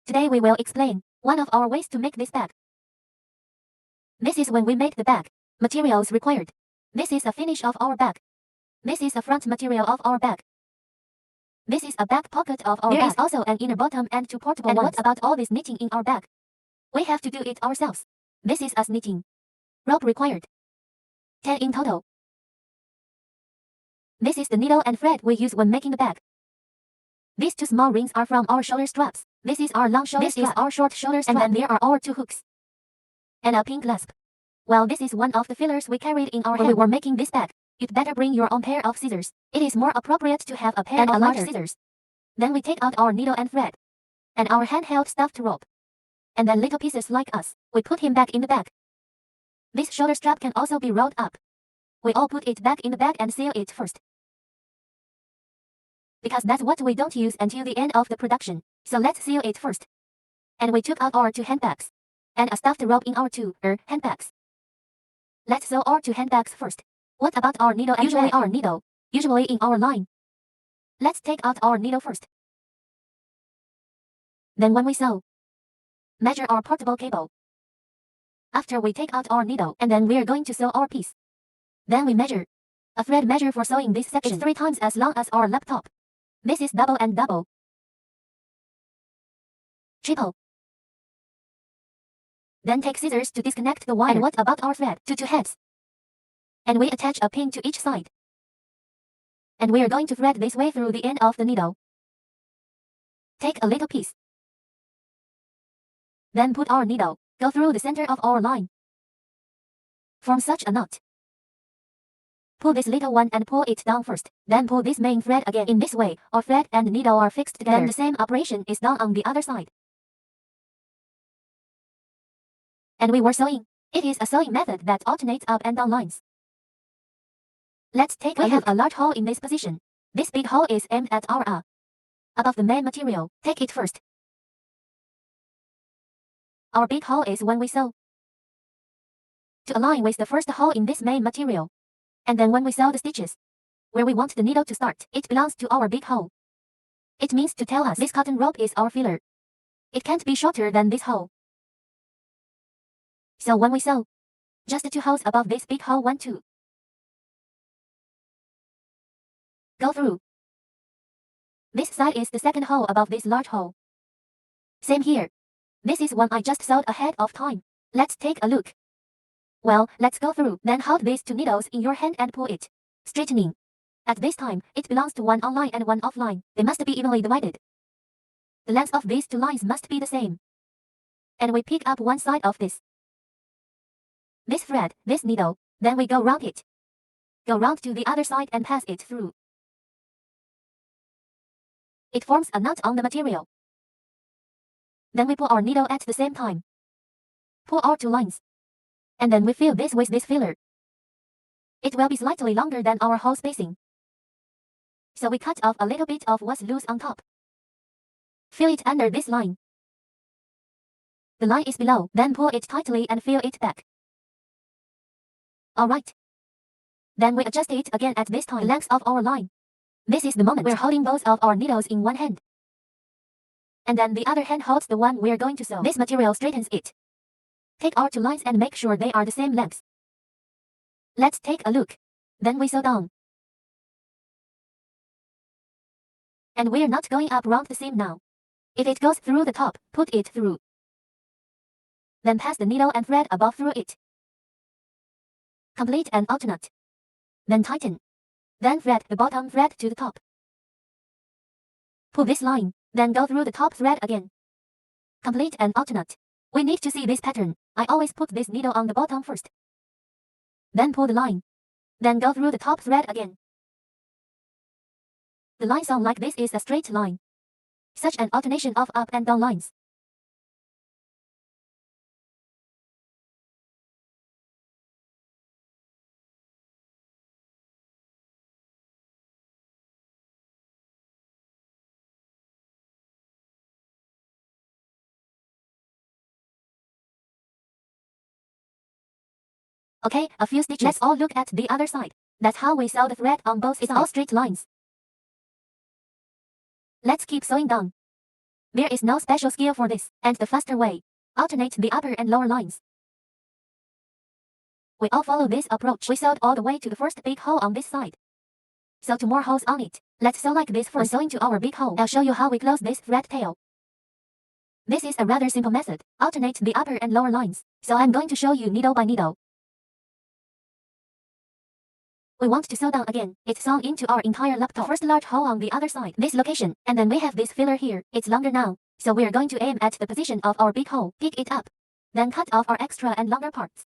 Today we will explain one of our ways to make this bag. This is when we made the bag. Materials required. This is a finish of our bag. This is a front material of our bag. This is a back pocket of our bag. There is also an inner bottom and two portable ones. And what about all this knitting in our bag? We have to do it ourselves. This is us knitting. Rope required. 10 in total. This is the needle and thread we use when making the bag. These two small rings are from our shoulder straps. This is our long shoulder strap. This is our short shoulder strap. And then there are our two hooks. And a pin clasp. Well, this is one of the fillers we carried in our hand when we were making this bag. You'd better bring your own pair of scissors. It is more appropriate to have a pair of larger scissors. Then we take out our needle and thread. And our handheld stuffed rope. And then little pieces like us. We put him back in the bag. This shoulder strap can also be rolled up. We all put it back in the bag and seal it first. Because that's what we don't use until the end of the production. So let's seal it first. And we took out our two handbags. And a stuffed rope in our two handbags. Let's sew our two handbags first. What about our needle and thread? Our needle. Usually in our line. Let's take out our needle first. Then when we sew, measure our portable cable. After we take out our needle, and then we're going to sew our piece. Then we measure. A thread measure for sewing this section. It's 3 times as long as our laptop. This is double and double. Triple. Then take scissors to disconnect the wire. And what about our thread? Two heads. And we attach a pin to each side. And we are going to thread this way through the end of the needle. Take a little piece. Then put our needle. Go through the center of our line. Form such a knot. Pull this little one and pull it down first. Then pull this main thread again. In this way, our thread and needle are fixed together. Then the same operation is done on the other side. And we were sewing. It is a sewing method that alternates up and down lines. Let's take a look. We have a large hole in this position. This big hole is aimed at our above the main material. Take it first. Our big hole is when we sew. To align with the first hole in this main material. And then when we sew the stitches, where we want the needle to start, it belongs to our big hole. It means to tell us this cotton rope is our filler. It can't be shorter than this hole. So when we sew, just 2 holes above this big hole 1, 2. Go through. This side is the second hole above this large hole. Same here. This is one I just sewed ahead of time. Let's take a look. Well, let's go through. Then hold these 2 needles in your hand and pull it. Straightening. At this time, it belongs to one online and one offline. They must be evenly divided. The length of these 2 lines must be the same. And we pick up one side of this. This thread, this needle, then we go round it. Go round to the other side and pass it through. It forms a knot on the material. Then we pull our needle at the same time. Pull our 2 lines. And then we fill this with this filler. It will be slightly longer than our hole spacing. So we cut off a little bit of what's loose on top. Fill it under this line. The line is below, then pull it tightly and fill it back. Alright. Then we adjust it again at this time, the length of our line. This is the moment we're holding both of our needles in one hand. And then the other hand holds the one we're going to sew. This material straightens it. Take our 2 lines and make sure they are the same length. Let's take a look. Then we sew down. And we're not going up round the seam now. If it goes through the top, put it through. Then pass the needle and thread above through it. Complete and alternate. Then tighten. Then thread the bottom thread to the top. Pull this line, then go through the top thread again. Complete and alternate. We need to see this pattern. I always put this needle on the bottom first. Then pull the line. Then go through the top thread again. The line sewn like this is a straight line. Such an alternation of up and down lines. Okay, a few stitches. Let's all look at the other side. That's how we sew the thread on both sides. It's all straight lines. Let's keep sewing down. There is no special skill for this, and the faster way. Alternate the upper and lower lines. We all follow this approach. We sewed all the way to the first big hole on this side. Sew 2 more holes on it. Let's sew like this first. When sewing to our big hole, I'll show you how we close this thread tail. This is a rather simple method. Alternate the upper and lower lines. So I'm going to show you needle by needle. We want to sew down again. It's sewn into our entire laptop. The first large hole on the other side, this location, and then we have this filler here. It's longer now, so we're going to aim at the position of our big hole. Pick it up. Then cut off our extra and longer parts.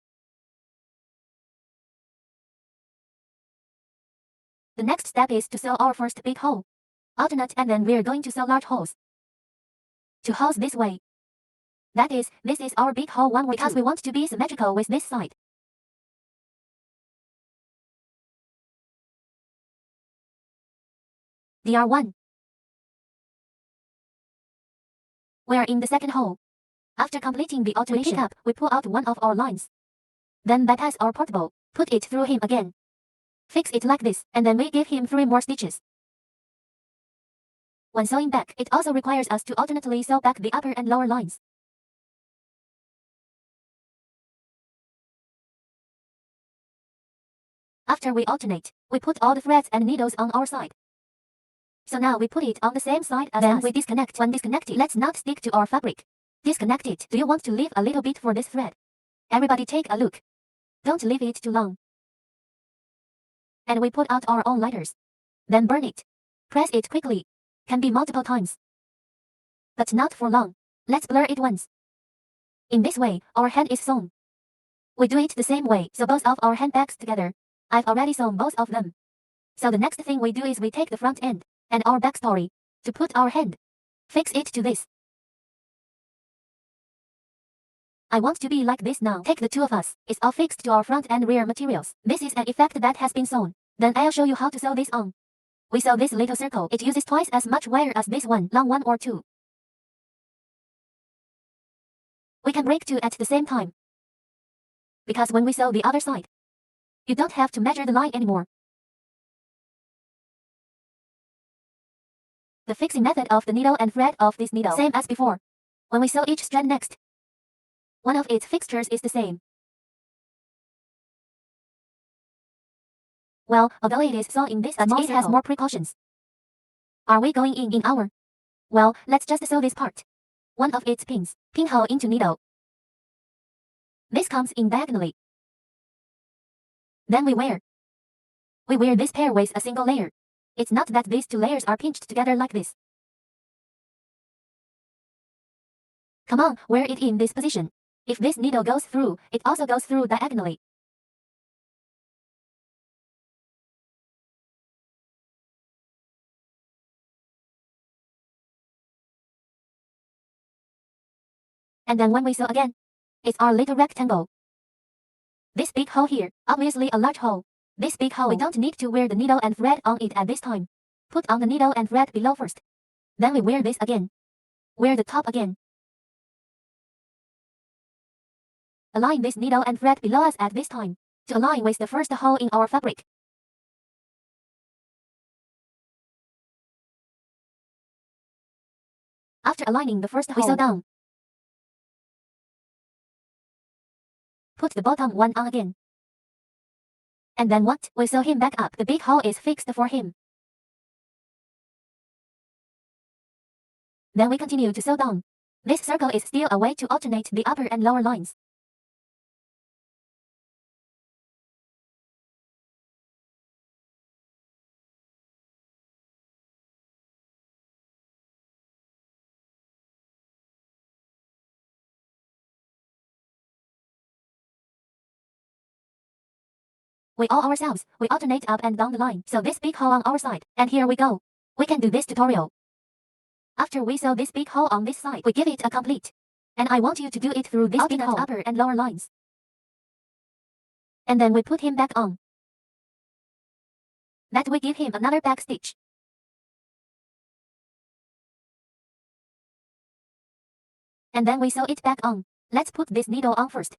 The next step is to sew our first big hole. Alternate, and then we're going to sew large holes. 2 holes this way. That is, this is our big hole 1 because we want to be symmetrical with this side. DR1. We are in the second hole. After completing the alternation, we pull out one of our lines. Then bypass our portable, put it through him again. Fix it like this, and then we give him 3 more stitches. When sewing back, it also requires us to alternately sew back the upper and lower lines. After we alternate, we put all the threads and needles on our side. So now we put it on the same side as us. We disconnect. When disconnected, let's not stick to our fabric. Disconnect it. Do you want to leave a little bit for this thread? Everybody take a look. Don't leave it too long. And we put out our own lighters. Then burn it. Press it quickly. Can be multiple times. But not for long. Let's blur it once. In this way, our hand is sewn. We do it the same way, so both of our handbags together. I've already sewn both of them. So the next thing we do is we take the front end and our backstory to put our hand. Fix it to this. I want to be like this now. Take the 2 of us. It's all fixed to our front and rear materials. This is an effect that has been sewn. Then I'll show you how to sew this on. We sew this little circle. It uses twice as much wire as this one, long 1 or 2. We can break 2 at the same time. Because when we sew the other side, you don't have to measure the line anymore. The fixing method of the needle and thread of this needle, same as before. When we sew each strand next, one of its fixtures is the same. Well, although it is sewn in this small circle, it has more precautions. Are we going in our? Well, let's just sew this part. One of its pins, pinhole into needle. This comes in diagonally. Then we wear this pair with a single layer. It's not that these 2 layers are pinched together like this. Come on, wear it in this position. If this needle goes through, it also goes through diagonally. And then when we sew again, it's our little rectangle. This big hole here, obviously a large hole. This big hole, we don't need to wear the needle and thread on it at this time. Put on the needle and thread below first. Then we wear this again. Wear the top again. Align this needle and thread below us at this time, to align with the first hole in our fabric. After aligning the first hole, we sew down. Put the bottom one on again. And then what? We sew him back up. The big hole is fixed for him. Then we continue to sew down. This circle is still a way to alternate the upper and lower lines. We all ourselves, we alternate up and down the line. So this big hole on our side, and here we go. We can do this tutorial. After we sew this big hole on this side, we give it a complete. And I want you to do it through this alternate big hole, upper and lower lines. And then we put him back on. That we give him another back stitch. And then we sew it back on. Let's put this needle on first.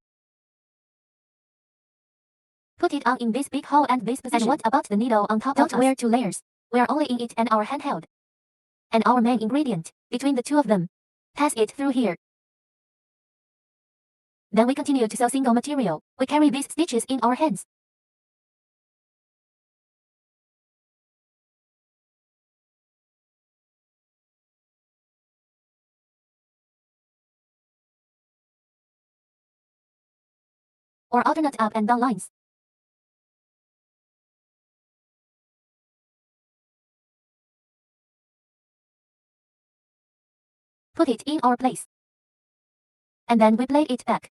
Put it on in this big hole and this position. And what about the needle on top? Don't wear 2 layers. We are only in it and our handheld. And our main ingredient, between the 2 of them, Pass it through here. Then we continue to sew single material. We carry these stitches in our hands. Or alternate up and down lines. Put it in our place. And then we plait it back.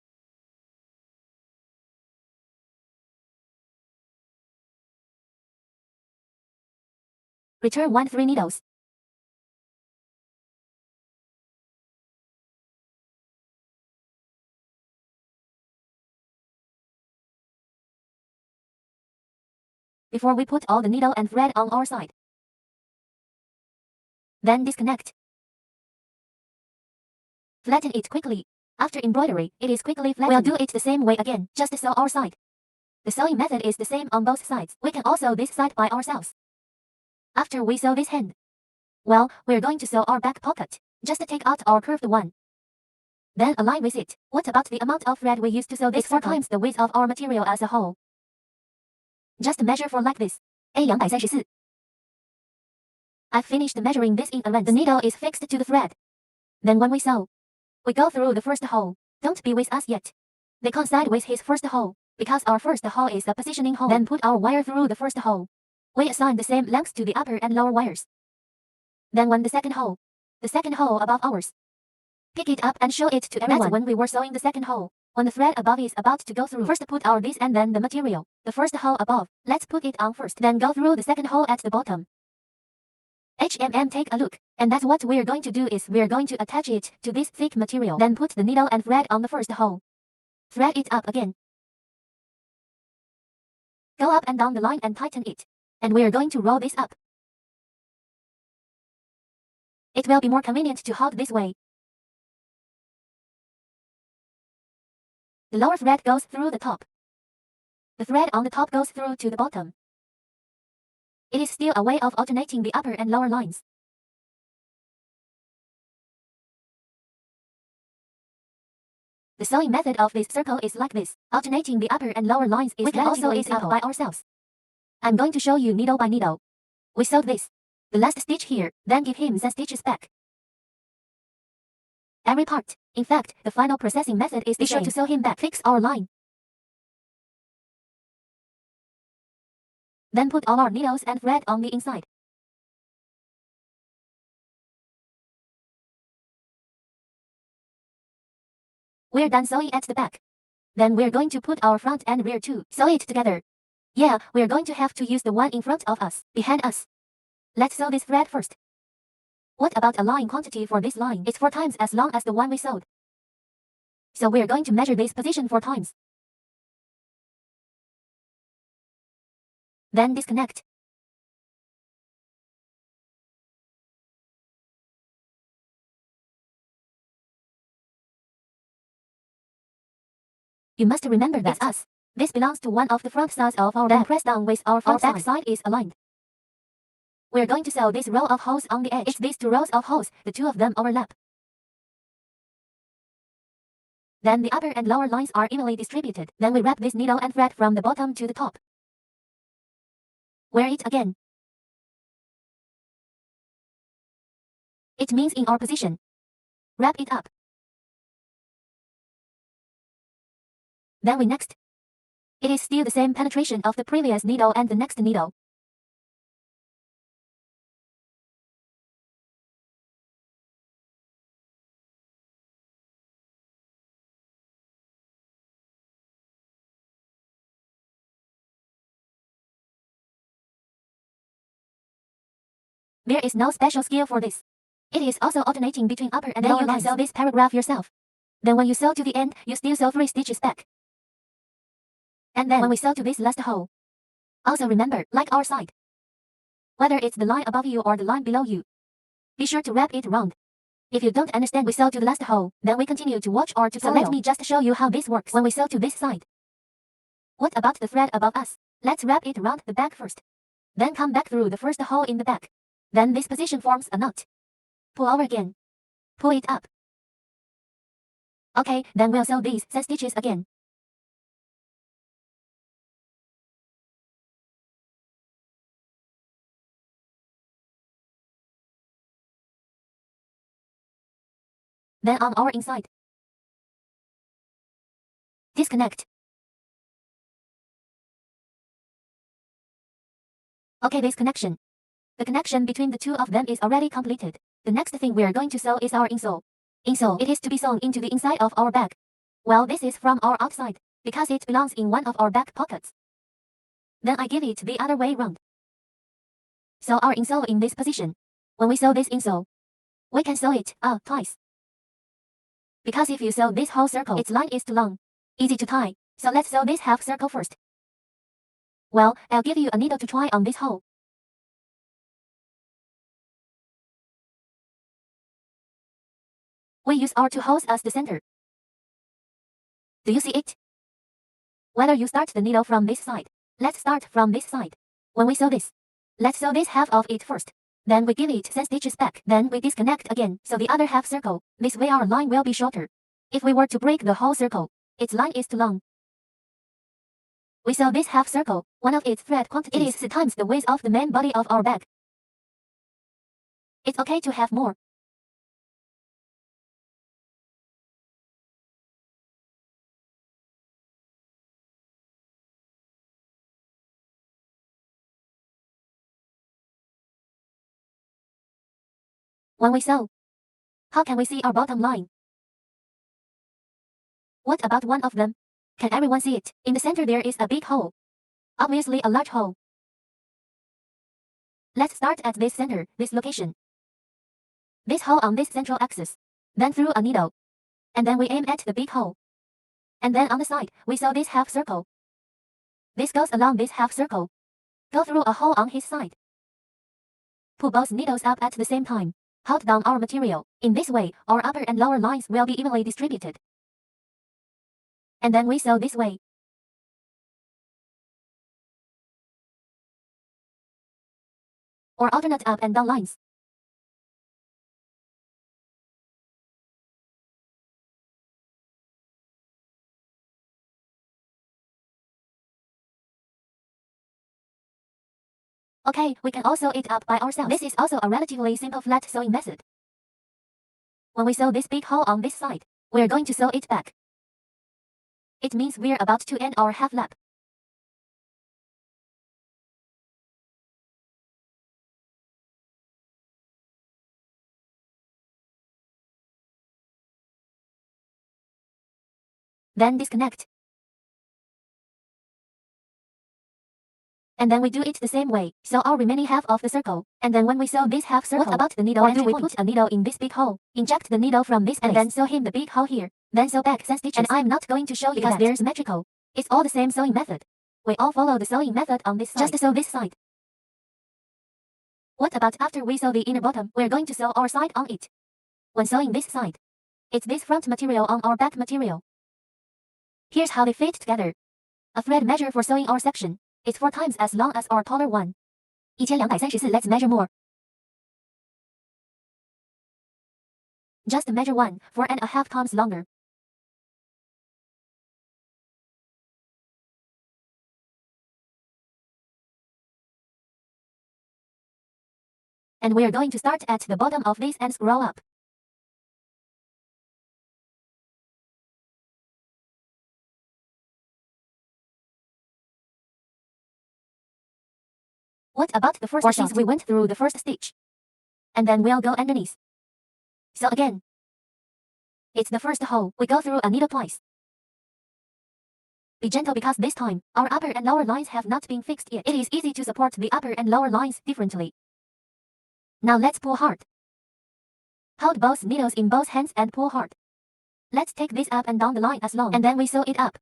Return 1-3 needles. Before we put all the needle and thread on our side. Then disconnect. Flatten it quickly. After embroidery, it is quickly flattened. We'll do it the same way again, just sew our side. The sewing method is the same on both sides. We can also sew this side by ourselves. After we sew this hand, well, we're going to sew our back pocket. Just take out our curved one. Then align with it. What about the amount of thread we used to sew this? It's 4 times the width of our material as a whole. Just measure for like this. A234. I've finished measuring this in advance. The needle is fixed to the thread. Then when we sew, we go through the first hole. Don't be with us yet. They coincide with his first hole, because our first hole is a positioning hole. Then put our wire through the first hole. We assign the same length to the upper and lower wires. Then when the second hole above ours. Pick it up and show it to everyone. That's when we were sewing the second hole. When the thread above is about to go through, first put our this and then the material. The first hole above, let's put it on first. Then go through the second hole at the bottom. Take a look. And that's what we're going to do is we're going to attach it to this thick material. Then put the needle and thread on the first hole. Thread it up again. Go up and down the line and tighten it. And we're going to roll this up. It will be more convenient to hold this way. The lower thread goes through the top. The thread on the top goes through to the bottom. It is still a way of alternating the upper and lower lines. The sewing method of this circle is like this. Alternating the upper and lower lines is relatively simple by ourselves. I'm going to show you needle by needle. We sewed this. The last stitch here, then give him the stitches back. Every part. In fact, the final processing method is the same. Be sure to sew him back. Fix our line. Then put all our needles and thread on the inside. We're done sewing at the back. Then we're going to put our front and rear too. Sew it together. Yeah, we're going to have to use the one in front of us, behind us. Let's sew this thread first. What about a line quantity for this line? It's 4 times as long as the one we sewed. So we're going to measure this position 4 times. Then disconnect. You must remember that it's us. This belongs to one of the front sides of our back. Press down with our back side is aligned. We're going to sew this row of holes on the edge. It's these 2 rows of holes, the 2 of them overlap. Then the upper and lower lines are evenly distributed. Then we wrap this needle and thread from the bottom to the top. Wear it again. It means in our position. Wrap it up. Then we next. It is still the same penetration of the previous needle and the next needle. There is no special skill for this. It is also alternating between upper and lower lines. Then you can sew this paragraph yourself. Then when you sew to the end, you still sew 3 stitches back. And then when we sew to this last hole, also remember, like our side, whether it's the line above you or the line below you, be sure to wrap it round. If you don't understand we sew to the last hole, then we continue to watch our tutorial. So let me just show you how this works. When we sew to this side, what about the thread above us? Let's wrap it around the back first. Then come back through the first hole in the back. Then this position forms a knot. Pull over again. Pull it up. Okay, then we'll sew these 10 stitches again. Then on our inside, disconnect. Okay, this connection. The connection between the two of them is already completed. The next thing we're going to sew is our insole. Insole, it is to be sewn into the inside of our bag. Well, this is from our outside, because it belongs in one of our back pockets. Then I give it the other way round. Sew our insole in this position. When we sew this insole, we can sew it twice. Because if you sew this whole circle, its line is too long, easy to tie. So let's sew this half circle first. Well, I'll give you a needle to try on this hole. We use our two holes as the center. Do you see it? Whether you start the needle from this side. Let's start from this side. When we sew this, let's sew this half of it first. Then we give it 10 stitches back. Then we disconnect again, so the other half circle. This way our line will be shorter. If we were to break the whole circle, its line is too long. We sew this half circle. One of its thread quantities. It is 3 times the width of the main body of our bag. It's okay to have more. When we sew, how can we see our bottom line? What about one of them? Can everyone see it? In the center there is a big hole. Obviously a large hole. Let's start at this center, this location. This hole on this central axis. Then through a needle. And then we aim at the big hole. And then on the side, we sew this half circle. This goes along this half circle. Go through a hole on his side. Pull both needles up at the same time. Hold down our material. In this way, our upper and lower lines will be evenly distributed. And then we sew this way. Or alternate up and down lines. Okay, we can also sew it up by ourselves. This is also a relatively simple flat sewing method. When we sew this big hole on this side, we're going to sew it back. It means we're about to end our half lap. Then disconnect. And then we do it the same way. Sew our remaining half of the circle. And then when we sew this half circle, what about the needle? Why do we put a needle in this big hole? Inject the needle from this place, and then sew him the big hole here. Then sew back 10 stitches. And I'm not going to show you because they're symmetrical. It's all the same sewing method. We all follow the sewing method on this side. Just sew this side. What about after we sew the inner bottom? We're going to sew our side on it. When sewing this side, it's this front material on our back material. Here's how they fit together. A thread measure for sewing our section. It's 4 times as long as our taller one. 1234. Let's measure more. Just measure 4.5 times longer. And we're going to start at the bottom of this and scroll up. What about the first stitch? We went through the first stitch. And then we'll go underneath. So again. It's the first hole. We go through a needle twice. Be gentle because this time, our upper and lower lines have not been fixed yet. It is easy to support the upper and lower lines differently. Now let's pull hard. Hold both needles in both hands and pull hard. Let's take this up and down the line as long, and then we sew it up.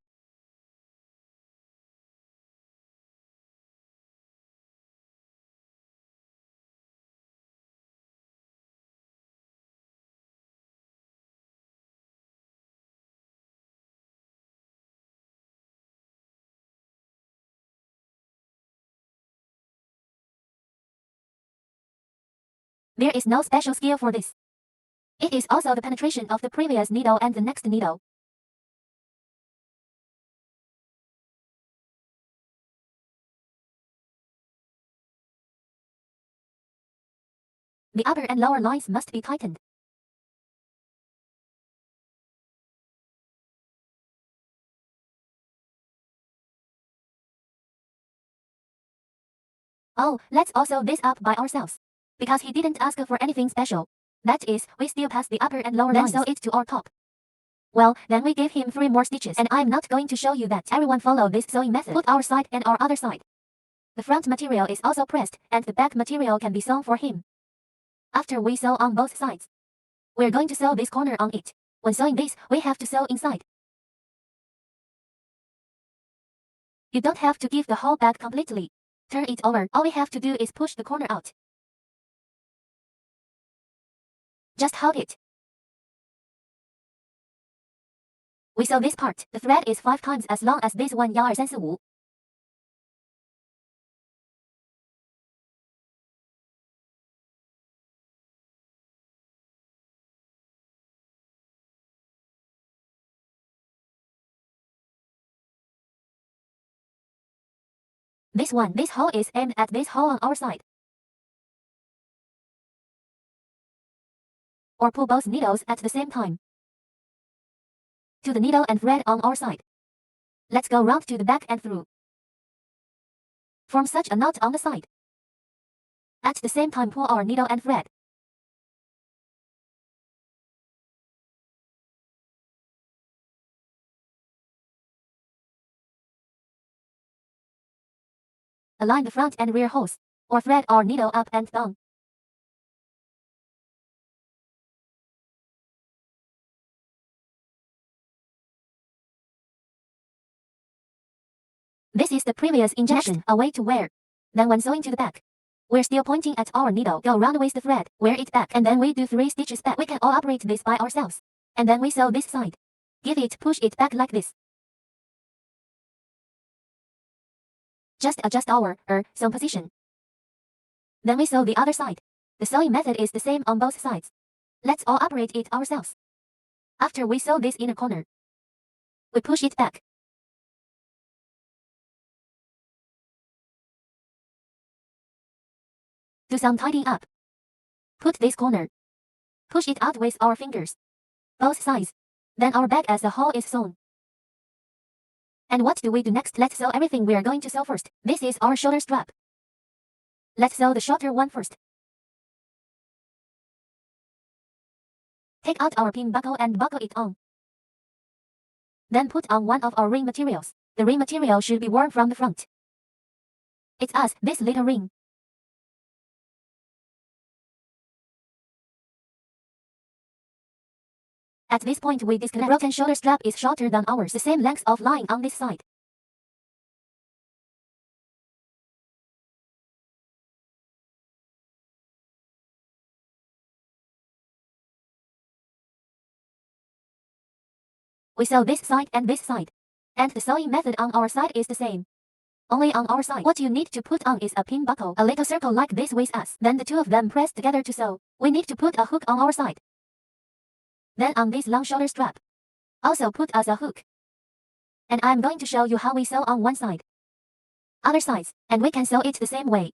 There is no special skill for this. It is also the penetration of the previous needle and the next needle. The upper and lower lines must be tightened. Oh, let's also this up by ourselves. Because he didn't ask for anything special. That is, we still pass the upper and lower lines. Then sew it to our top. Well, then we give him 3 more stitches. And I'm not going to show you that. Everyone follow this sewing method. Put our side and our other side. The front material is also pressed, and the back material can be sewn for him. After we sew on both sides, we're going to sew this corner on it. When sewing this, we have to sew inside. You don't have to give the whole bag completely. Turn it over. All we have to do is push the corner out. Just hold it. We sew this part. The thread is 5 times as long as this one 1 2 3 4 5. This hole is aimed at this hole on our side. Or pull both needles at the same time. To the needle and thread on our side. Let's go round to the back and through. Form such a knot on the side. At the same time pull our needle and thread. Align the front and rear holes, or thread our needle up and down. This is the previous injection, next, a way to wear. Then when sewing to the back, we're still pointing at our needle. Go round with the thread, wear it back, and then we do 3 stitches back. We can all operate this by ourselves. And then we sew this side. Push it back like this. Just adjust our sewn position. Then we sew the other side. The sewing method is the same on both sides. Let's all operate it ourselves. After we sew this inner corner, we push it back. Do some tidying up. Put this corner. Push it out with our fingers. Both sides. Then our bag as a whole is sewn. And what do we do next? Let's sew everything we are going to sew first. This is our shoulder strap. Let's sew the shorter one first. Take out our pin buckle and buckle it on. Then put on one of our ring materials. The ring material should be worn from the front. It's us, this little ring. At this point we disconnect. The broken shoulder strap is shorter than ours, the same length of line on this side. We sew this side and this side. And the sewing method on our side is the same. Only on our side, what you need to put on is a pin buckle, a little circle like this with us. Then the 2 of them press together to sew. We need to put a hook on our side. Then on this long shoulder strap, also put as a hook. And I'm going to show you how we sew on one side, other sides, and we can sew it the same way.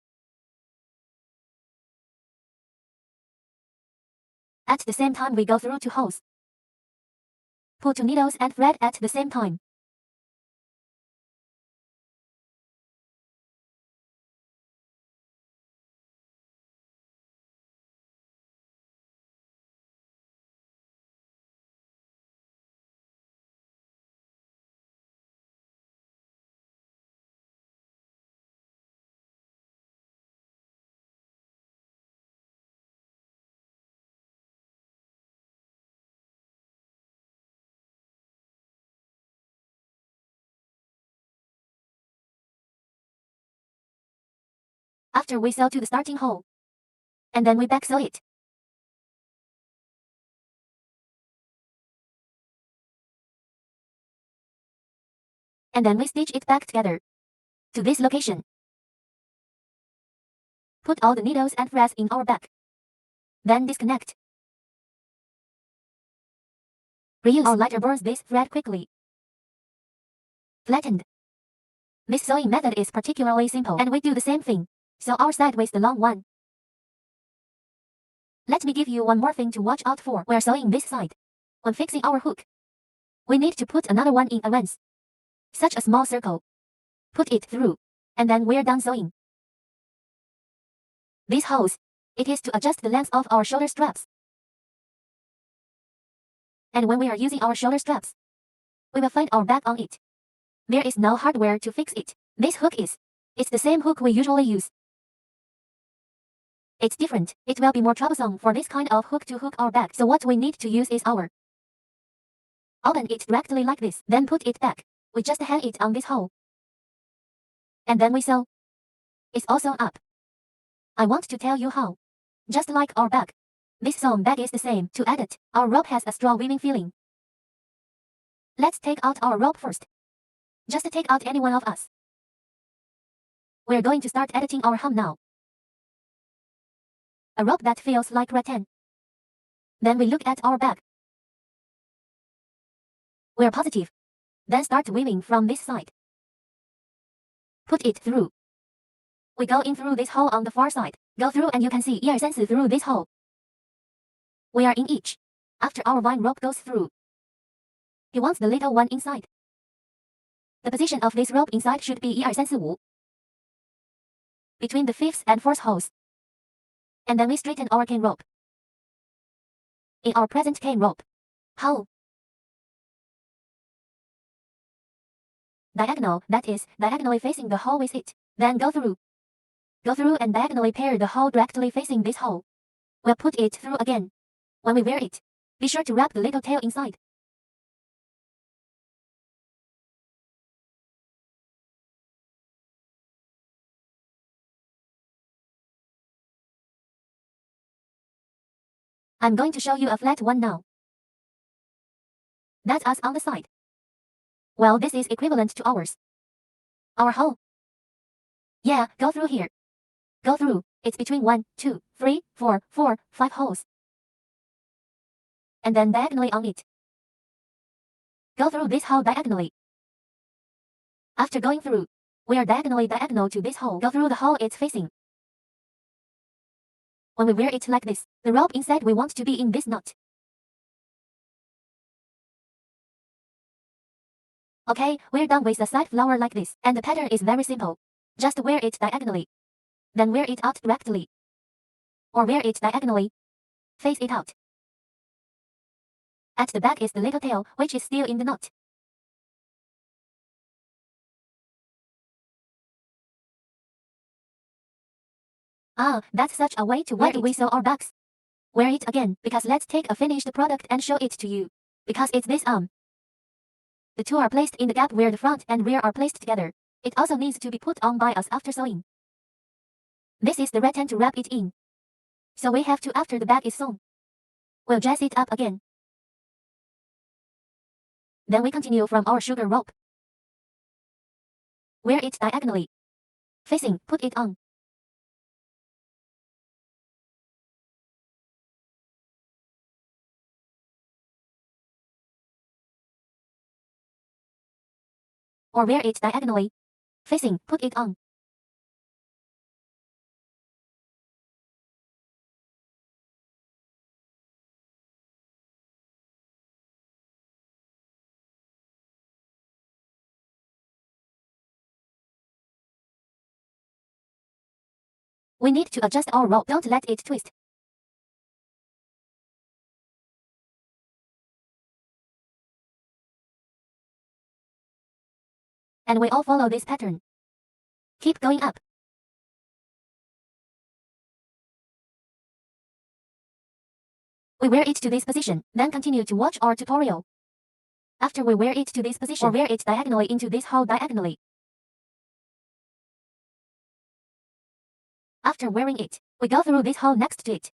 At the same time we go through 2 holes. Pull 2 needles and thread at the same time. After we sew to the starting hole, and then we back sew it. And then we stitch it back together to this location. Put all the needles and threads in our bag. Then disconnect. Reuse or lighter burns this thread quickly. Flattened. This sewing method is particularly simple, and we do the same thing. Sew our side with the long one. Let me give you one more thing to watch out for while sewing this side. When fixing our hook, we need to put another one in advance. Such a small circle. Put it through, and then we're done sewing. These holes, it is to adjust the length of our shoulder straps. And when we are using our shoulder straps, we will find our bag on it. There is no hardware to fix it. This hook is. It's the same hook we usually use. It's different. It will be more troublesome for this kind of hook to hook our bag. So what we need to use is our. Open it directly like this, then put it back. We just hang it on this hole. And then we sew. It's all sewn up. I want to tell you how. Just like our bag. This sewn bag is the same. To add it, our rope has a strong weaving feeling. Let's take out our rope first. Just take out any one of us. We're going to start editing our hem now. A rope that feels like rattan. Then we look at our bag. We're positive. Then start weaving from this side. Put it through. We go in through this hole on the far side. Go through and you can see 1、2、3、4 through this hole. We are in each. After our vine rope goes through, he wants the little one inside. The position of this rope inside should be 1、2、3、4. Between the 5th and 4th holes. And then we straighten our cane rope. In our present cane rope hole, diagonal, that is, diagonally facing the hole with it. Then go through. Go through and diagonally pair the hole directly facing this hole. We'll put it through again. When we wear it, be sure to wrap the little tail inside. I'm going to show you a flat one now. That's us on the side. Well, this is equivalent to ours. Our hole. Yeah, go through here. Go through. It's between 1, 2, 3, 4, 5 holes. And then diagonally on it. Go through this hole diagonally. After going through, we are diagonal to this hole. Go through the hole it's facing. When we wear it like this, the rope inside we want to be in this knot. Okay, we're done with the side flower like this, and the pattern is very simple. Just wear it diagonally. Then wear it out directly. Or wear it diagonally. Face it out. At the back is the little tail, which is still in the knot. Ah, that's such a way to wear it. Why do we sew our bags? Wear it again, because let's take a finished product and show it to you. Because it's this arm. The two are placed in the gap where the front and rear are placed together. It also needs to be put on by us after sewing. This is the rattan to wrap it in. So we have to after the bag is sewn. We'll dress it up again. Then we continue from our sugar rope. Wear it diagonally. Facing, put it on. Or wear it diagonally. Facing, put it on. We need to adjust our rope. Don't let it twist. And we all follow this pattern. Keep going up. We wear it to this position, then continue to watch our tutorial. After we wear it to this position, or wear it diagonally into this hole diagonally. After wearing it, we go through this hole next to it.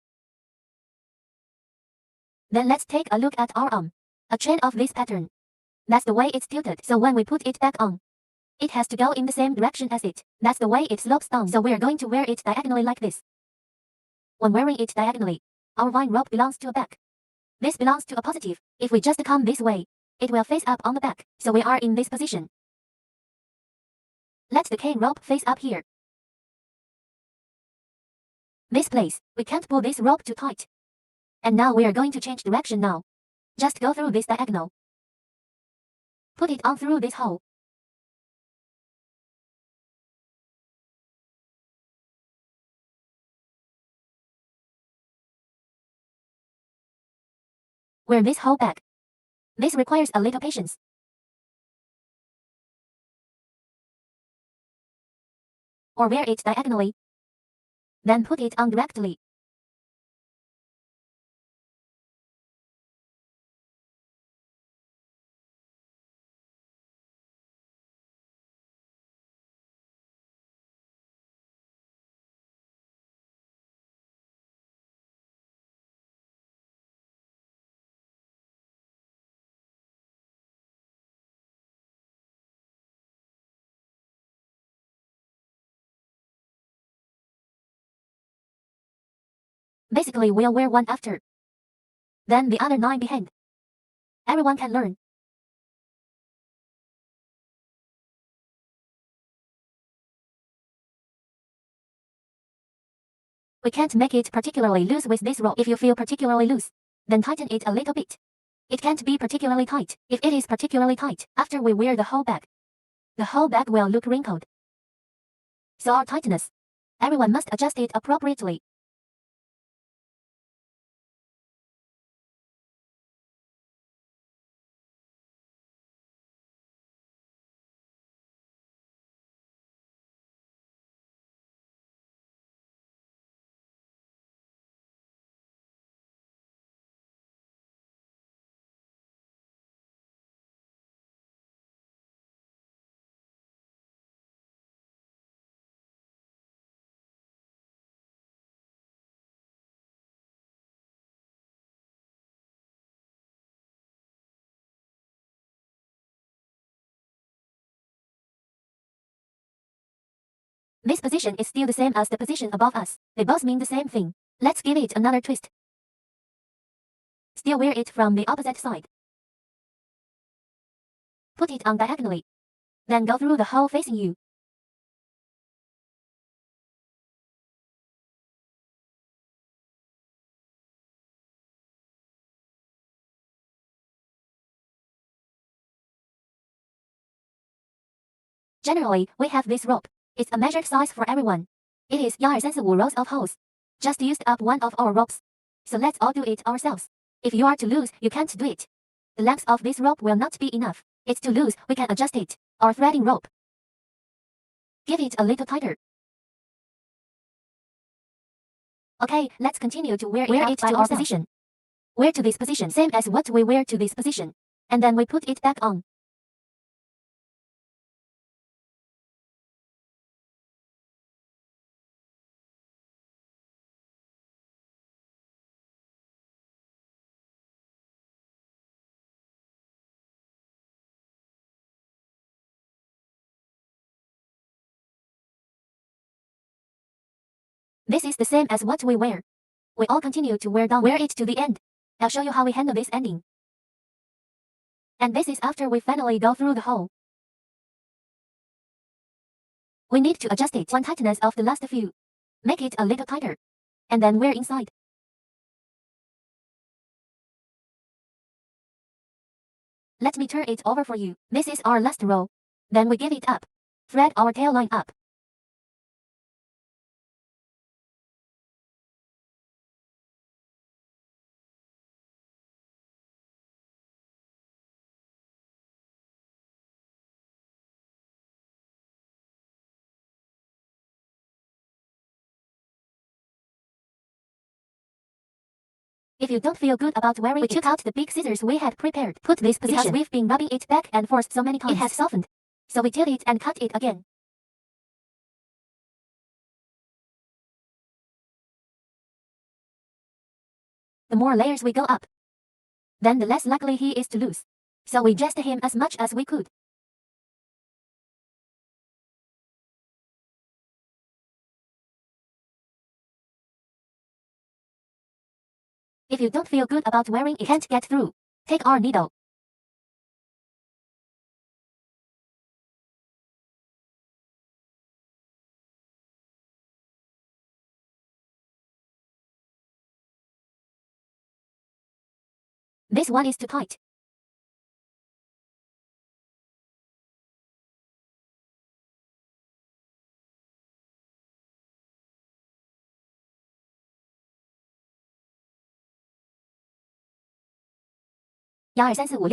Then let's take a look at our arm. A chain of this pattern. That's the way it's tilted, so when we put it back on, it has to go in the same direction as it. That's the way it slopes down, so we're going to wear it diagonally like this. When wearing it diagonally, our vine rope belongs to a back. This belongs to a positive. If we just come this way, it will face up on the back, so we are in this position. Let the cane rope face up here. This place, we can't pull this rope too tight. And now we are going to change direction now. Just go through this diagonal. Put it on through this hole. Wear this hole back. This requires a little patience. Or wear it diagonally. Then put it on directly. Basically, we'll wear one after. Then the other 9 behind. Everyone can learn. We can't make it particularly loose with this rope. If you feel particularly loose, then tighten it a little bit. It can't be particularly tight. If it is particularly tight, after we wear the whole bag, the whole bag will look wrinkled. So our tightness, everyone must adjust it appropriately. This position is still the same as the position above us. They both mean the same thing. Let's give it another twist. Still wear it from the opposite side. Put it on diagonally. Then go through the hole facing you. Generally, we have this rope. It's a measured size for everyone. It is 135 rows of holes. Just used up one of our ropes. So let's all do it ourselves. If you are too loose, you can't do it. The length of this rope will not be enough. It's too loose, we can adjust it. Our threading rope. Give it a little tighter. Okay, let's continue to wear it to our position. Wear to this position, same as what we wear to this position. And then we put it back on. This is the same as what we wear. We all continue to wear down. Wear it to the end. I'll show you how we handle this ending. And this is after we finally go through the hole. We need to adjust it one tightness of the last few. Make it a little tighter. And then wear inside. Let me turn it over for you. This is our last row. Then we give it up. Thread our tail line up. If you don't feel good about wearing it, we took out the big scissors we had prepared. Put this position. Because we've been rubbing it back and forth so many times. It has softened. So we tilt it and cut it again. The more layers we go up, then the less likely he is to lose. So we dressed him as much as we could. If you don't feel good about wearing it, can't get through, take our needle. This one is too tight.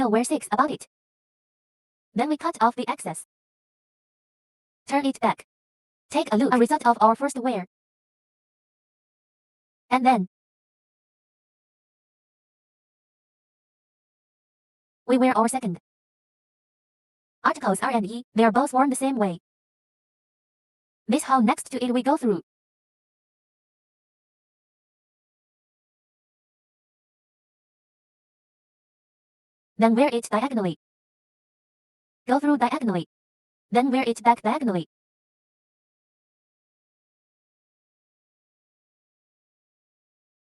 wear 6 about it. Then we cut off the excess. Turn it back. Take a look. A result of our first wear. And then we wear our second. Articles R and E, they are both worn the same way. This hole next to it we go through. Then wear it diagonally. Go through diagonally. Then wear it back diagonally.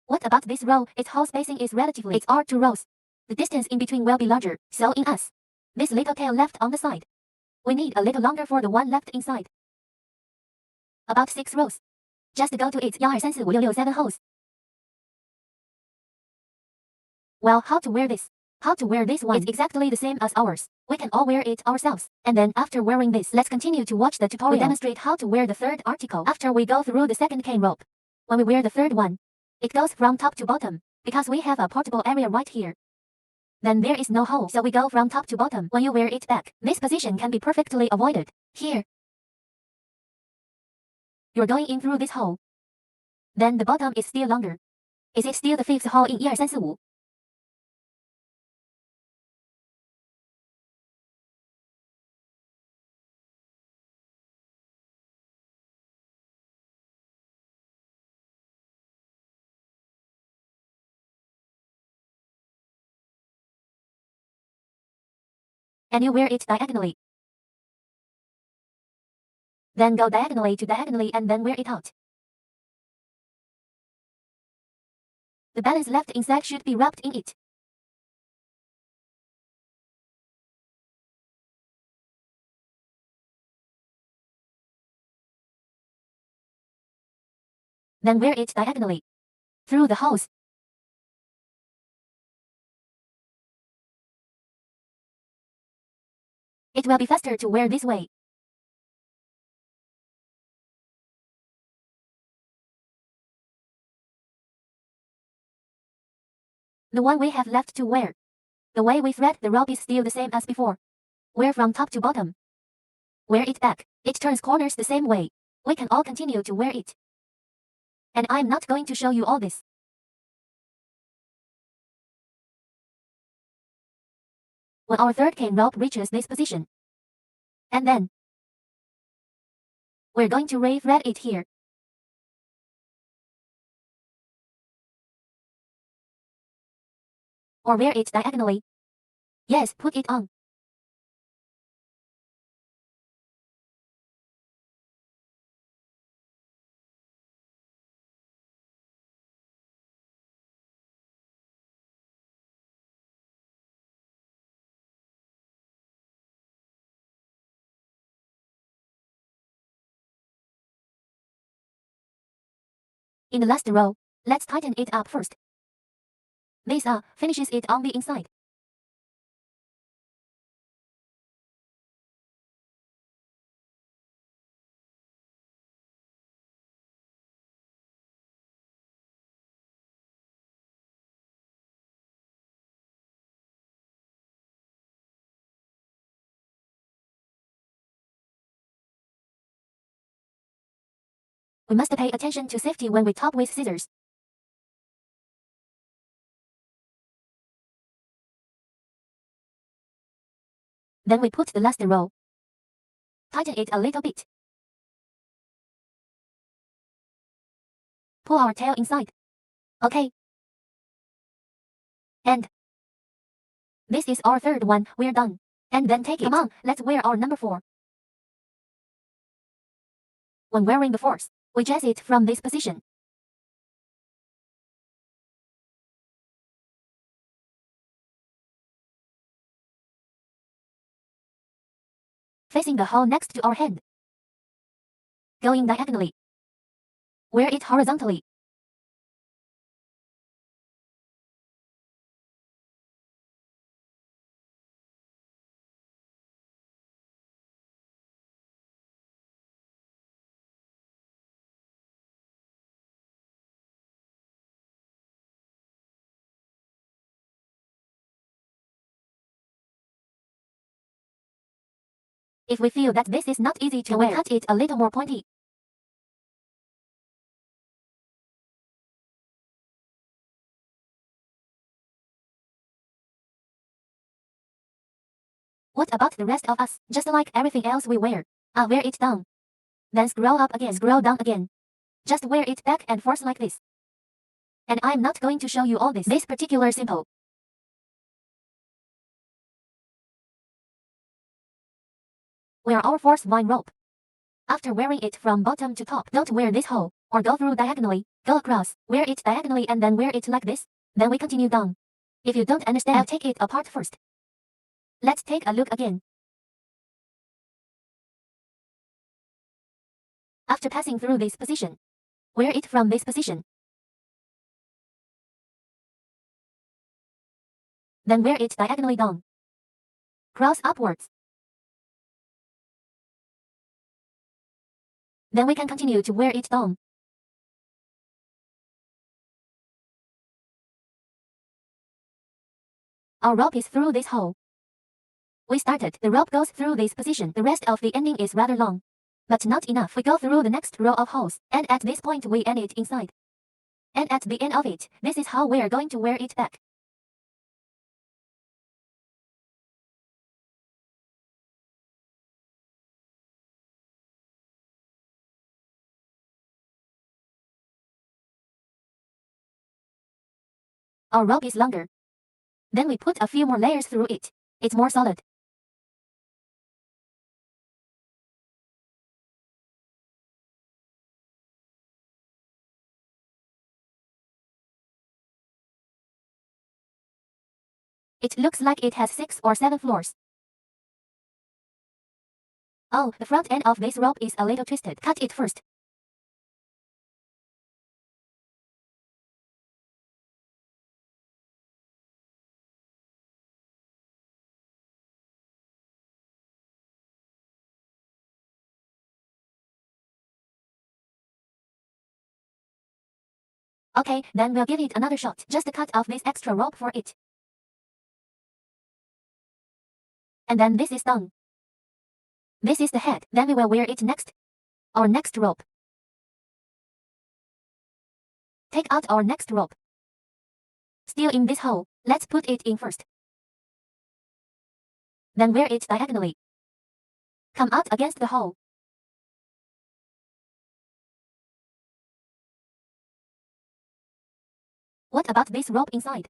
What about this row? Its hole spacing is relatively. It's our 2 rows. The distance in between will be larger, so in us. This little tail left on the side. We need a little longer for the one left inside. About 6 rows. Just go to its 1 2 3 4 5 6 7 holes. Well, how to wear this? How to wear this one? It's exactly the same as ours. We can all wear it ourselves. And then after wearing this, let's continue to watch the tutorial. We demonstrate how to wear the third article after we go through the second cane rope. When we wear the third one, it goes from top to bottom, because we have a portable area right here. Then there is no hole, so we go from top to bottom. When you wear it back, this position can be perfectly avoided. Here, you're going in through this hole. Then the bottom is still longer. Is it still the 5th hole in 1 2 3 4 5? And you wear it diagonally. Then go diagonally to diagonally and then wear it out. The balance left inside should be wrapped in it. Then wear it diagonally. Through the holes. It will be faster to wear this way. The one we have left to wear. The way we thread the rope is still the same as before. Wear from top to bottom. Wear it back. It turns corners the same way. We can all continue to wear it. And I'm not going to show you all this. When our third cane rope reaches this position. And then we're going to re-thread it here. Or wear it diagonally. Yes, put it on. In the last row, let's tighten it up first. This finishes it on the inside. We must pay attention to safety when we top with scissors. Then we put the last row. Tighten it a little bit. Pull our tail inside. Okay. And this is our third one. We're done. And then take it. Come on, let's wear our number 4. When wearing the 4th, we jazz it from this position. facing the hole next to our hand. Going diagonally. Wear it horizontally. If we feel that this is not easy to wear, we cut it a little more pointy. What about the rest of us? Just like everything else we wear. I'll wear it down. Then scroll up again, scroll down again. Just wear it back and forth like this. And I'm not going to show you all this. This particular simple. Wear our force vine rope. After wearing it from bottom to top, don't wear this hole, or go through diagonally, go across, wear it diagonally and then wear it like this. Then we continue down. If you don't understand, I'll take it apart first. Let's take a look again. After passing through this position, wear it from this position. Then wear it diagonally down. Cross upwards. Then we can continue to wear it down. Our rope is through this hole. We started, the rope goes through this position. The rest of the ending is rather long. But not enough. We go through the next row of holes, and at this point we end it inside. And at the end of it, this is how we're going to wear it back. Our rope is longer. Then we put a few more layers through it. It's more solid. It looks like it has 6 or 7 floors. Oh, the front end of this rope is a little twisted. Cut it first. Okay, then we'll give it another shot. Just cut off this extra rope for it. And then this is done. This is the head. Then we will wear it next. Our next rope. Take out our next rope. Still in this hole. Let's put it in first. Then wear it diagonally. Come out against the hole. What about this rope inside?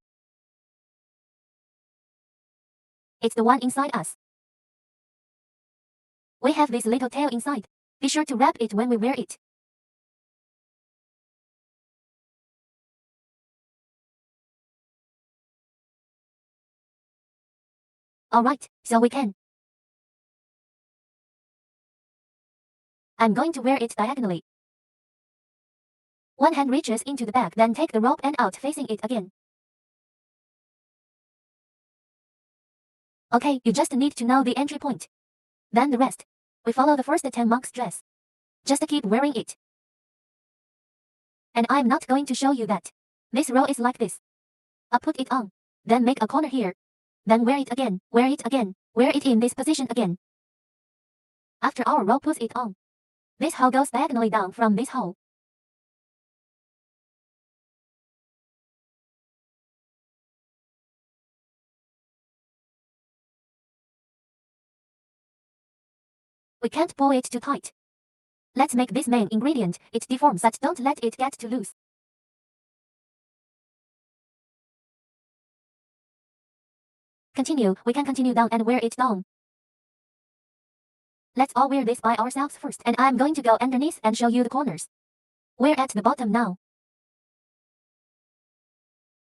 It's the one inside us. We have this little tail inside. Be sure to wrap it when we wear it. Alright, so we can. I'm going to wear it diagonally. One hand reaches into the bag, then take the rope end out facing it again. Okay, you just need to know the entry point. Then the rest. We follow the first 10 monk's dress. Just keep wearing it. And I'm not going to show you that. This row is like this. I'll put it on. Then make a corner here. Then wear it again, wear it again, wear it in this position again. After our row puts it on. This hole goes diagonally down from this hole. We can't pull it too tight. Let's make this main ingredient, it deforms, but don't let it get too loose. Continue, we can continue down and wear it down. Let's all wear this by ourselves first, and I'm going to go underneath and show you the corners. We're at the bottom now.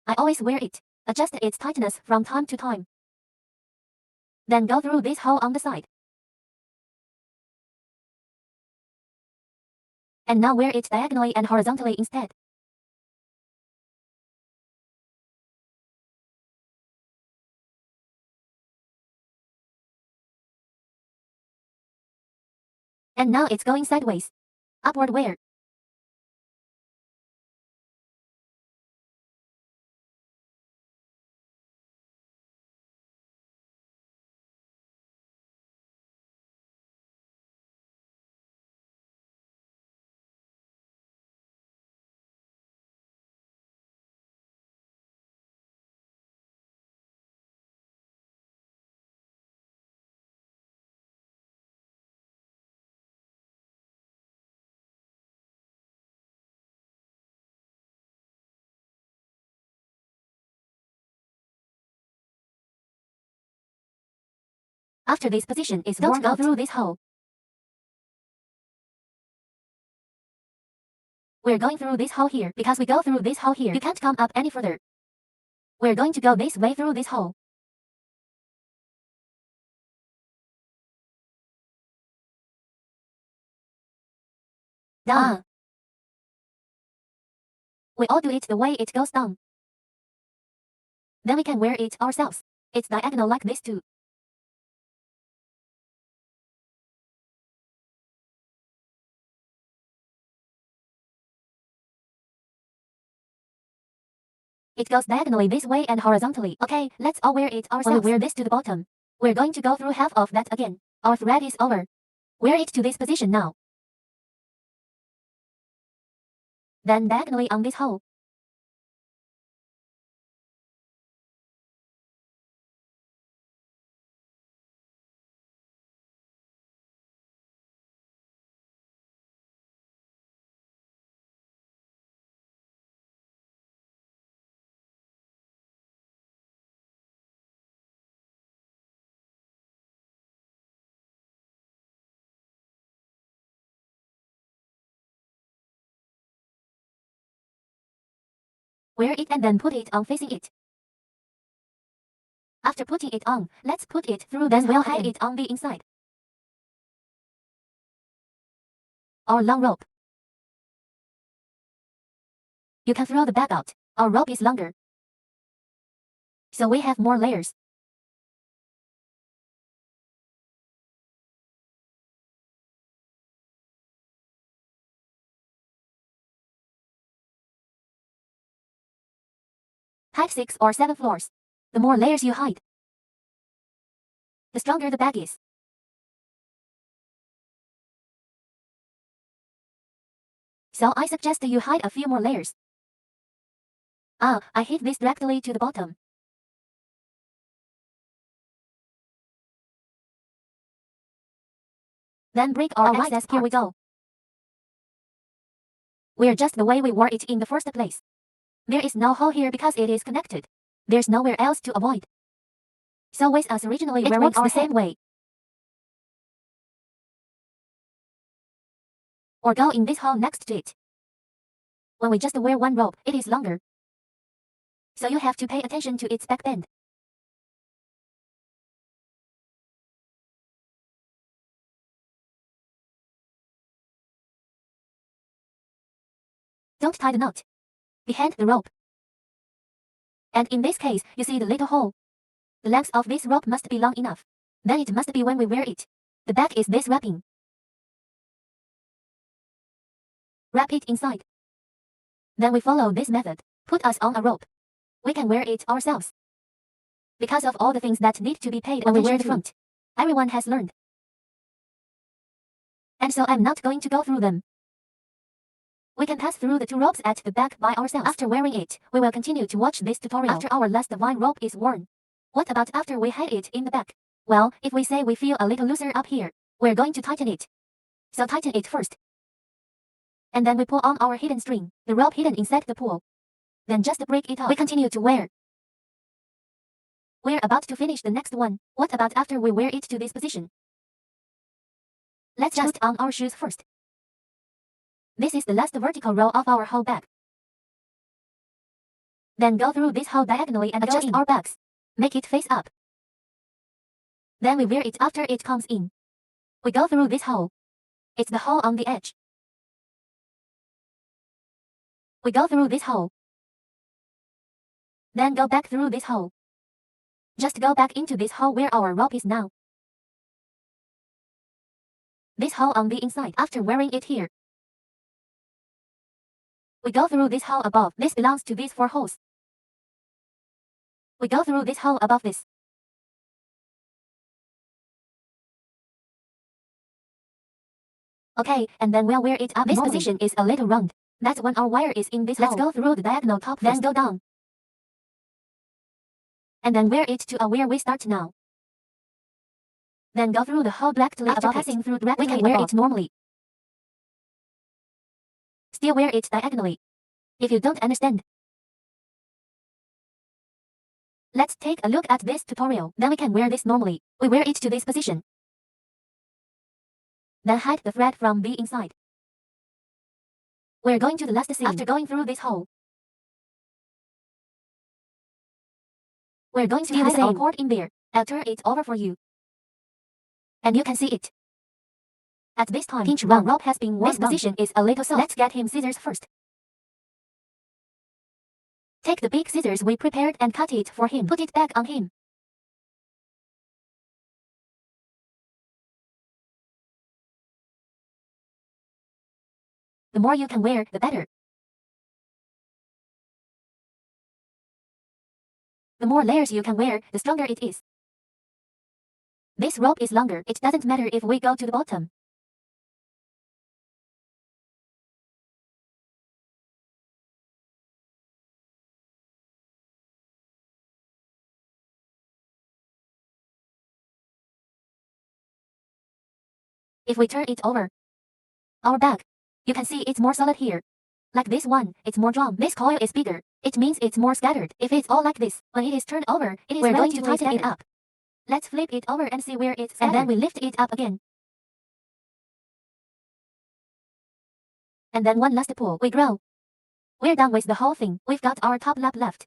I always wear it, adjust its tightness from time to time. Then go through this hole on the side. And now wear it diagonally and horizontally instead. And now it's going sideways. Upward wear. After this position is worn out, don't go through this hole. We're going through this hole here because we go through this hole here. You can't come up any further. We're going to go this way through this hole. Down. We all do it the way it goes down. Then we can wear it ourselves. It's diagonal like this too. It goes diagonally this way and horizontally. Okay, let's all wear it ourselves. When we wear this to the bottom, we're going to go through half of that again. Our thread is over. Wear it to this position now. Then diagonally on this hole. Wear it and then put it on facing it. After putting it on, let's put it through, then we'll hide it on the inside. Our long rope. You can throw the bag out. Our rope is longer, so we have more layers. Type 6 or 7 floors. The more layers you hide, the stronger the bag is. So I suggest you hide a few more layers. I hit this directly to the bottom. Then break our excess. Here we go. We're just the way we wore it in the first place. There is no hole here because it is connected. There's nowhere else to avoid. So with us originally it works the same way. Or go in this hole next to it. When we just wear one rope, it is longer. So you have to pay attention to its back bend. Don't tie the knot behind the rope. And in this case, you see the little hole. The length of this rope must be long enough. Then it must be when we wear it. The back is this wrapping. Wrap it inside. Then we follow this method. Put us on a rope. We can wear it ourselves. Because of all the things that need to be paid when we wear the front. Everyone has learned. And so I'm not going to go through them. We can pass through the two ropes at the back by ourselves. After wearing it, we will continue to watch this tutorial after our last vine rope is worn. What about after we hide it in the back? Well, if we say we feel a little looser up here, we're going to tighten it. So tighten it first. And then we pull on our hidden string, the rope hidden inside the pull. Then just break it off. We continue to wear. We're about to finish the next one. What about after we wear it to this position? Let's just put on our shoes first. This is the last vertical row of our whole bag. Then go through this hole diagonally and adjust our bags. Make it face up. Then we wear it after it comes in. We go through this hole. It's the hole on the edge. We go through this hole. Then go back through this hole. Just go back into this hole where our rope is now. This hole on the inside after wearing it here. We go through this hole above. This belongs to these 4 holes. We go through this hole above this. Okay, and then we'll wear it up. This position is a little round. That's when our wire is in this hole. Let's go through the diagonal top first. Then go down. And then wear it to where we start now. Then go through the hole directly above. After passing through directly, we can wear it normally. Still wear it diagonally. If you don't understand, let's take a look at this tutorial. Then we can wear this normally. We wear it to this position. Then hide the thread from the inside. We're going to the last seam. After going through this hole, we're going to hide our cord in there. I'll turn it over for you. And you can see it. At this time, pinch round rope has been worn. This position is a little soft. Let's get him scissors first. Take the big scissors we prepared and cut it for him. Put it back on him. The more you can wear, the better. The more layers you can wear, the stronger it is. This rope is longer. It doesn't matter if we go to the bottom. If we turn it over, our bag, you can see it's more solid here. Like this one, it's more drawn. This coil is bigger. It means it's more scattered. If it's all like this, when it is turned over, we're going to tighten it up. Let's flip it over and see where it's scattered. And then we lift it up again. And then one last pull. We grow. We're done with the whole thing. We've got our top lap left.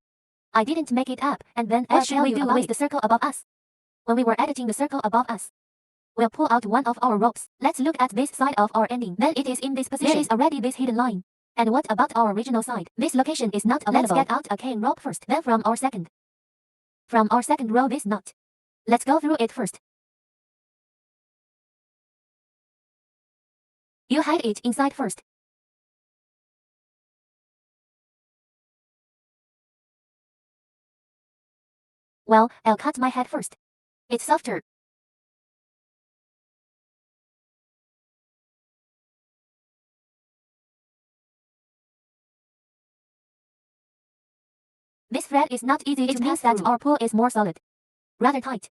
I didn't make it up, and then what should we do with the circle above us? When we were editing the circle above us, we'll pull out one of our ropes. Let's look at this side of our ending. Then it is in this position. There is already this hidden line. And what about our original side? This location is not available. Let's get out a cane rope first. Then from our second row this knot. Let's go through it first. You hide it inside first. Well, I'll cut my head first. It's softer. This thread is not easy to pass through. It means that our pull is more solid. Rather tight.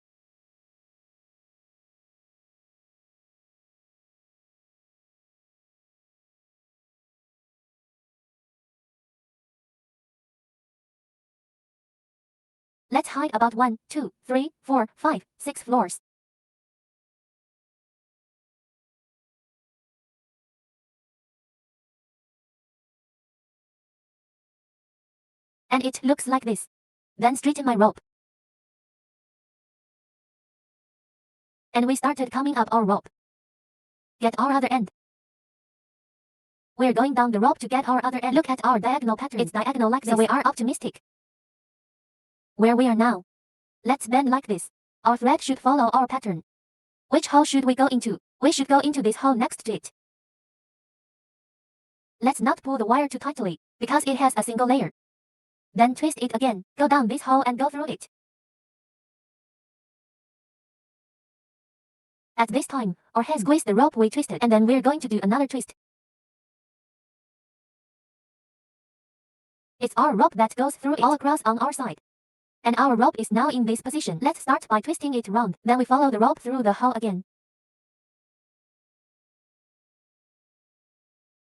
Let's hide about 1, 2, 3, 4, 5, 6 floors. And it looks like this. Then straighten my rope. And we started coming up our rope. Get our other end. We're going down the rope to get our other end. Look at our diagonal pattern. It's diagonal like this. So we are optimistic. Where we are now. Let's bend like this. Our thread should follow our pattern. Which hole should we go into? We should go into this hole next to it. Let's not pull the wire too tightly, because it has a single layer. Then twist it again, go down this hole and go through it. At this time, our hand squeezed the rope we twisted, and then we're going to do another twist. It's our rope that goes through it all across on our side. And our rope is now in this position. Let's start by twisting it round, then we follow the rope through the hole again.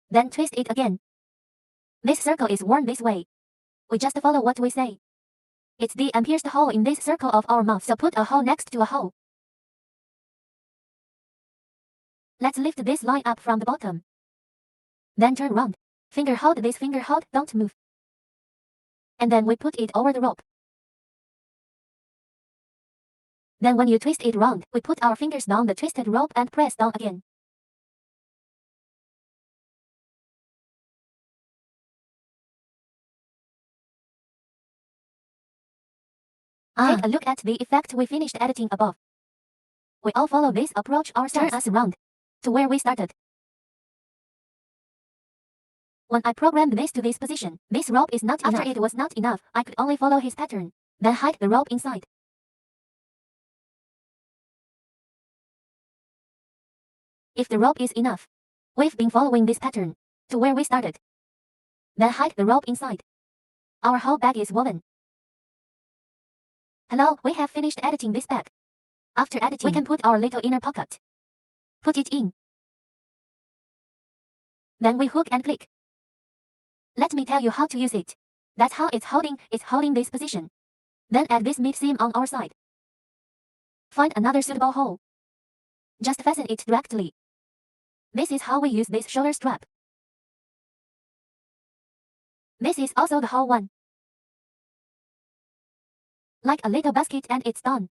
Then twist it again. This circle is worn this way. We just follow what we say. It's the unpierced hole in this circle of our mouth, so put a hole next to a hole. Let's lift this line up from the bottom. Then turn round. Finger hold this, finger hold, don't move. And then we put it over the rope. Then when you twist it round, we put our fingers down the twisted rope and press down again. Take a look at the effect we finished editing above. We all follow this approach ourselves. Turn us around to where we started. When I programmed this to this position, this rope is not enough. After it was not enough, I could only follow his pattern. Then hide the rope inside. If the rope is enough, we've been following this pattern to where we started. Then hide the rope inside. Our whole bag is woven. Hello, we have finished editing this bag. After editing, we can put our little inner pocket. Put it in. Then we hook and click. Let me tell you how to use it. That's how it's holding this position. Then add this mid seam on our side. Find another suitable hole. Just fasten it directly. This is how we use this shoulder strap. This is also the whole one. Like a little basket and it's done.